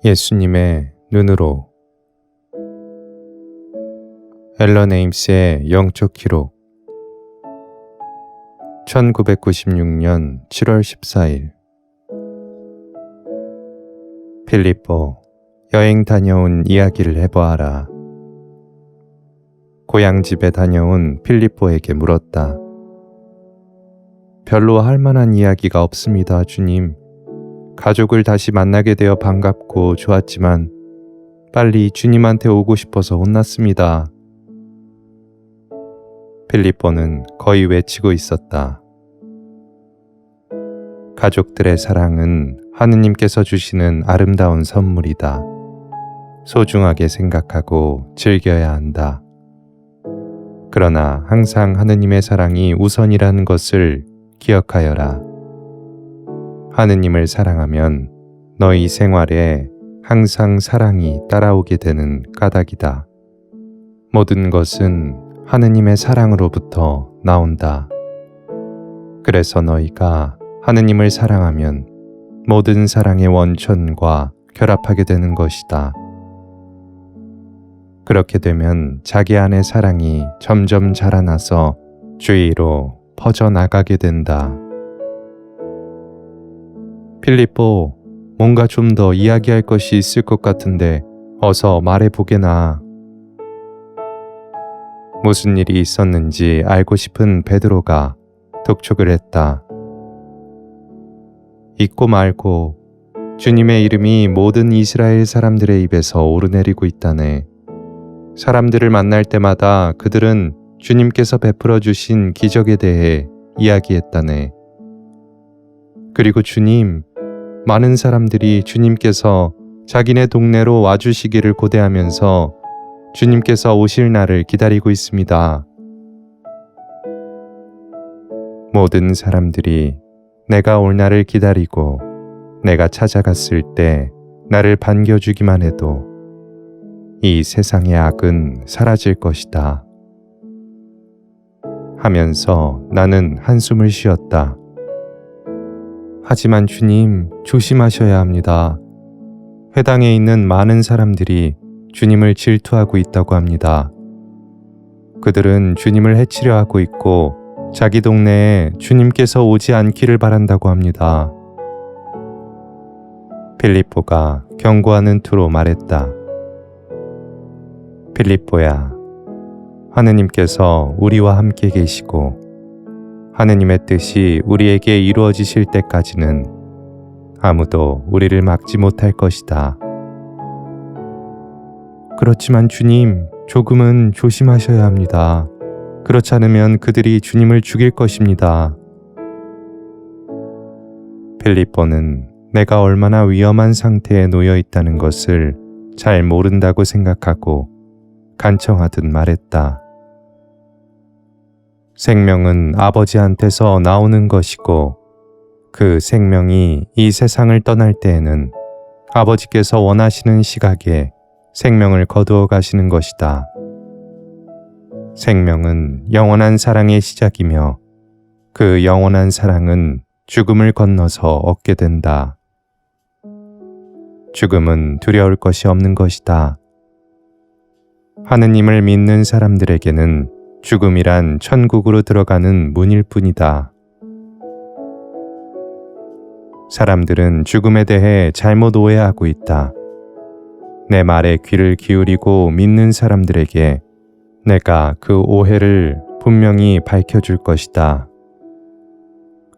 예수님의 눈으로. 앨런 에임스의 영적 기록. 1996년 7월 14일. 필리포, 여행 다녀온 이야기를 해보아라. 고향집에 다녀온 필리포에게 물었다. 별로 할 만한 이야기가 없습니다, 주님. 가족을 다시 만나게 되어 반갑고 좋았지만 빨리 주님한테 오고 싶어서 혼났습니다. 필리포는 거의 외치고 있었다. 가족들의 사랑은 하느님께서 주시는 아름다운 선물이다. 소중하게 생각하고 즐겨야 한다. 그러나 항상 하느님의 사랑이 우선이라는 것을 기억하여라. 하느님을 사랑하면 너희 생활에 항상 사랑이 따라오게 되는 까닭이다. 모든 것은 하느님의 사랑으로부터 나온다. 그래서 너희가 하느님을 사랑하면 모든 사랑의 원천과 결합하게 되는 것이다. 그렇게 되면 자기 안의 사랑이 점점 자라나서 주위로 퍼져나가게 된다. 필리포, 뭔가 좀 더 이야기할 것이 있을 것 같은데 어서 말해보게나. 무슨 일이 있었는지 알고 싶은 베드로가 독촉을 했다. 잊고 말고 주님의 이름이 모든 이스라엘 사람들의 입에서 오르내리고 있다네. 사람들을 만날 때마다 그들은 주님께서 베풀어 주신 기적에 대해 이야기했다네. 그리고 주님, 많은 사람들이 주님께서 자기네 동네로 와주시기를 고대하면서 주님께서 오실 날을 기다리고 있습니다. 모든 사람들이 내가 올 날을 기다리고 내가 찾아갔을 때 나를 반겨주기만 해도 이 세상의 악은 사라질 것이다. 하면서 나는 한숨을 쉬었다. 하지만 주님, 조심하셔야 합니다. 회당에 있는 많은 사람들이 주님을 질투하고 있다고 합니다. 그들은 주님을 해치려 하고 있고 자기 동네에 주님께서 오지 않기를 바란다고 합니다. 필리포가 경고하는 투로 말했다. 필리포야, 하느님께서 우리와 함께 계시고 하느님의 뜻이 우리에게 이루어지실 때까지는 아무도 우리를 막지 못할 것이다. 그렇지만 주님, 조금은 조심하셔야 합니다. 그렇지 않으면 그들이 주님을 죽일 것입니다. 필리포는 내가 얼마나 위험한 상태에 놓여 있다는 것을 잘 모른다고 생각하고 간청하듯 말했다. 생명은 아버지한테서 나오는 것이고 그 생명이 이 세상을 떠날 때에는 아버지께서 원하시는 시각에 생명을 거두어 가시는 것이다. 생명은 영원한 사랑의 시작이며 그 영원한 사랑은 죽음을 건너서 얻게 된다. 죽음은 두려울 것이 없는 것이다. 하느님을 믿는 사람들에게는 죽음이란 천국으로 들어가는 문일 뿐이다. 사람들은 죽음에 대해 잘못 오해하고 있다. 내 말에 귀를 기울이고 믿는 사람들에게 내가 그 오해를 분명히 밝혀줄 것이다.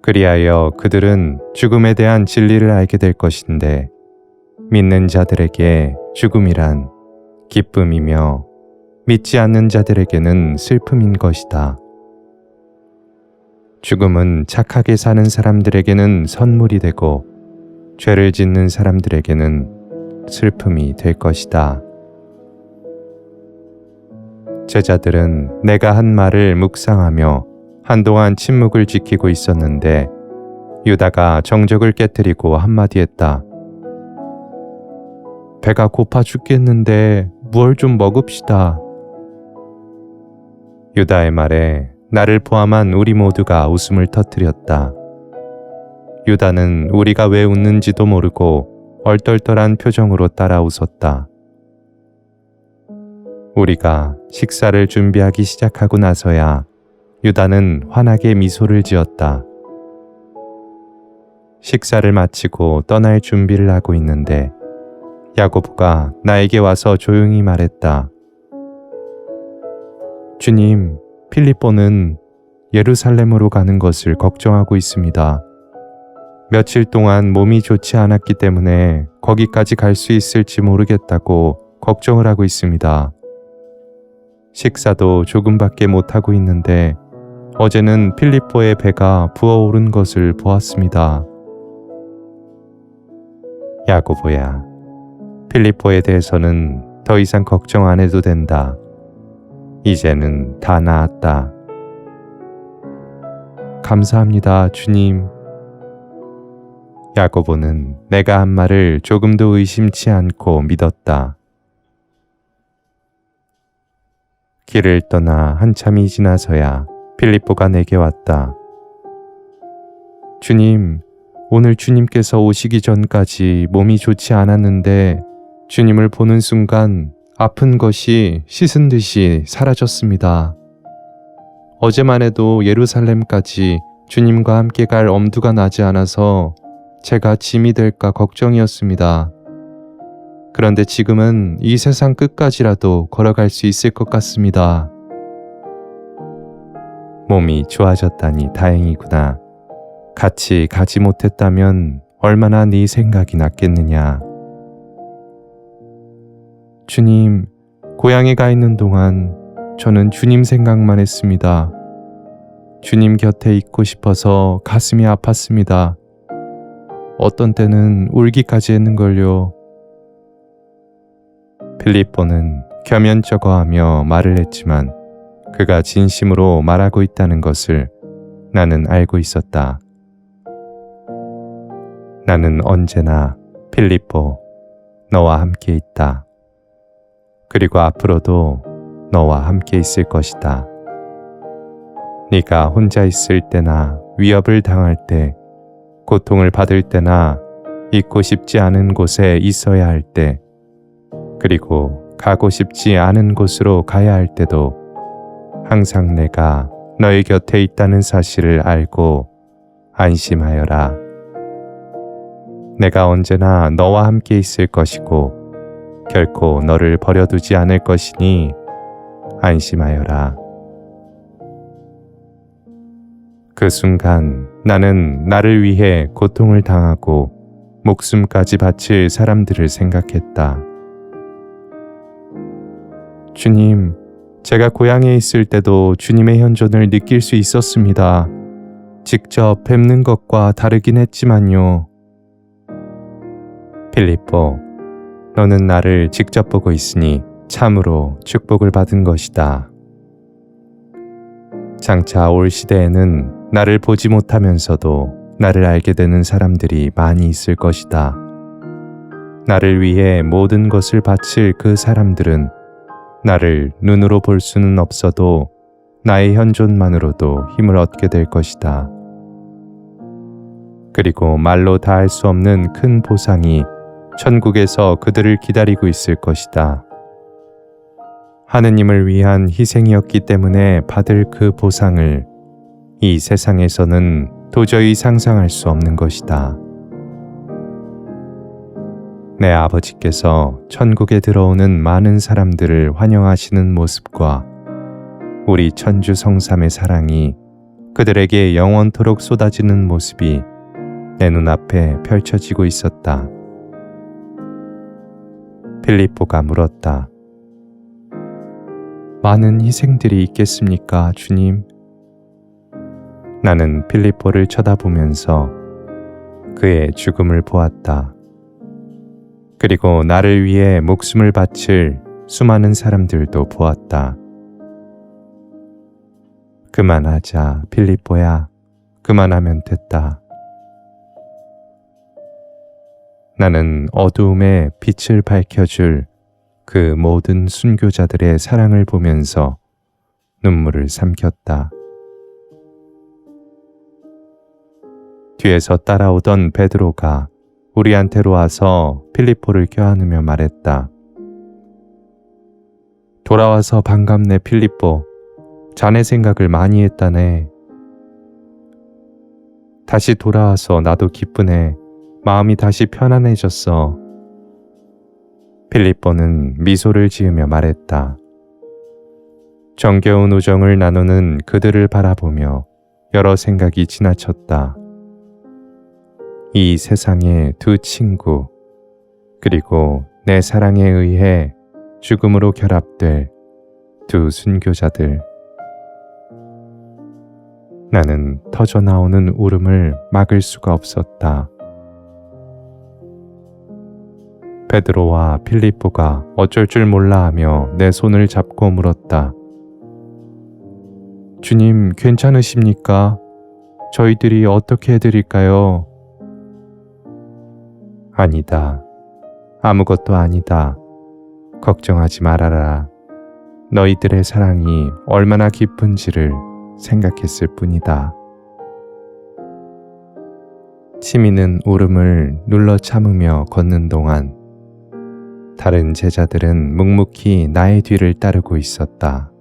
그리하여 그들은 죽음에 대한 진리를 알게 될 것인데 믿는 자들에게 죽음이란 기쁨이며 믿지 않는 자들에게는 슬픔인 것이다. 죽음은 착하게 사는 사람들에게는 선물이 되고 죄를 짓는 사람들에게는 슬픔이 될 것이다. 제자들은 내가 한 말을 묵상하며 한동안 침묵을 지키고 있었는데 유다가 정적을 깨뜨리고 한마디 했다. 배가 고파 죽겠는데 무얼 좀 먹읍시다. 유다의 말에 나를 포함한 우리 모두가 웃음을 터뜨렸다. 유다는 우리가 왜 웃는지도 모르고 얼떨떨한 표정으로 따라 웃었다. 우리가 식사를 준비하기 시작하고 나서야 유다는 환하게 미소를 지었다. 식사를 마치고 떠날 준비를 하고 있는데 야고보가 나에게 와서 조용히 말했다. 주님, 필립보는 예루살렘으로 가는 것을 걱정하고 있습니다. 며칠 동안 몸이 좋지 않았기 때문에 거기까지 갈 수 있을지 모르겠다고 걱정을 하고 있습니다. 식사도 조금밖에 못하고 있는데 어제는 필립보의 배가 부어오른 것을 보았습니다. 야고보야, 필립보에 대해서는 더 이상 걱정 안 해도 된다. 이제는 다 나았다. 감사합니다, 주님. 야고보는 내가 한 말을 조금도 의심치 않고 믿었다. 길을 떠나 한참이 지나서야 필립보가 내게 왔다. 주님, 오늘 주님께서 오시기 전까지 몸이 좋지 않았는데 주님을 보는 순간 아픈 것이 씻은 듯이 사라졌습니다. 어제만 해도 예루살렘까지 주님과 함께 갈 엄두가 나지 않아서 제가 짐이 될까 걱정이었습니다. 그런데 지금은 이 세상 끝까지라도 걸어갈 수 있을 것 같습니다. 몸이 좋아졌다니 다행이구나. 같이 가지 못했다면 얼마나 네 생각이 났겠느냐. 주님, 고향에 가 있는 동안 저는 주님 생각만 했습니다. 주님 곁에 있고 싶어서 가슴이 아팠습니다. 어떤 때는 울기까지 했는걸요. 필립보는 겸연쩍어하며 말을 했지만 그가 진심으로 말하고 있다는 것을 나는 알고 있었다. 나는 언제나 필립보, 너와 함께 있다. 그리고 앞으로도 너와 함께 있을 것이다. 네가 혼자 있을 때나 위협을 당할 때, 고통을 받을 때나 있고 싶지 않은 곳에 있어야 할 때, 그리고 가고 싶지 않은 곳으로 가야 할 때도 항상 내가 너의 곁에 있다는 사실을 알고 안심하여라. 내가 언제나 너와 함께 있을 것이고 결코 너를 버려두지 않을 것이니 안심하여라. 그 순간 나는 나를 위해 고통을 당하고 목숨까지 바칠 사람들을 생각했다. 주님, 제가 고향에 있을 때도 주님의 현존을 느낄 수 있었습니다. 직접 뵙는 것과 다르긴 했지만요. 필립보, 너는 나를 직접 보고 있으니 참으로 축복을 받은 것이다. 장차 올 시대에는 나를 보지 못하면서도 나를 알게 되는 사람들이 많이 있을 것이다. 나를 위해 모든 것을 바칠 그 사람들은 나를 눈으로 볼 수는 없어도 나의 현존만으로도 힘을 얻게 될 것이다. 그리고 말로 다할 수 없는 큰 보상이 천국에서 그들을 기다리고 있을 것이다. 하느님을 위한 희생이었기 때문에 받을 그 보상을 이 세상에서는 도저히 상상할 수 없는 것이다. 내 아버지께서 천국에 들어오는 많은 사람들을 환영하시는 모습과 우리 천주 성삼의 사랑이 그들에게 영원토록 쏟아지는 모습이 내 눈앞에 펼쳐지고 있었다. 필립보가 물었다. 많은 희생들이 있겠습니까, 주님? 나는 필립보를 쳐다보면서 그의 죽음을 보았다. 그리고 나를 위해 목숨을 바칠 수많은 사람들도 보았다. 그만하자, 필립보야. 그만하면 됐다. 나는 어두움에 빛을 밝혀줄 그 모든 순교자들의 사랑을 보면서 눈물을 삼켰다. 뒤에서 따라오던 베드로가 우리한테로 와서 필리포를 껴안으며 말했다. 돌아와서 반갑네 필리포. 자네 생각을 많이 했다네. 다시 돌아와서 나도 기쁘네. 마음이 다시 편안해졌어. 필리포는 미소를 지으며 말했다. 정겨운 우정을 나누는 그들을 바라보며 여러 생각이 지나쳤다. 이 세상의 두 친구, 그리고 내 사랑에 의해 죽음으로 결합될 두 순교자들. 나는 터져나오는 울음을 막을 수가 없었다. 베드로와 필리포가 어쩔 줄 몰라 하며 내 손을 잡고 물었다. 주님, 괜찮으십니까? 저희들이 어떻게 해드릴까요? 아니다. 아무것도 아니다. 걱정하지 말아라. 너희들의 사랑이 얼마나 깊은지를 생각했을 뿐이다. 치미는 울음을 눌러 참으며 걷는 동안 다른 제자들은 묵묵히 나의 뒤를 따르고 있었다.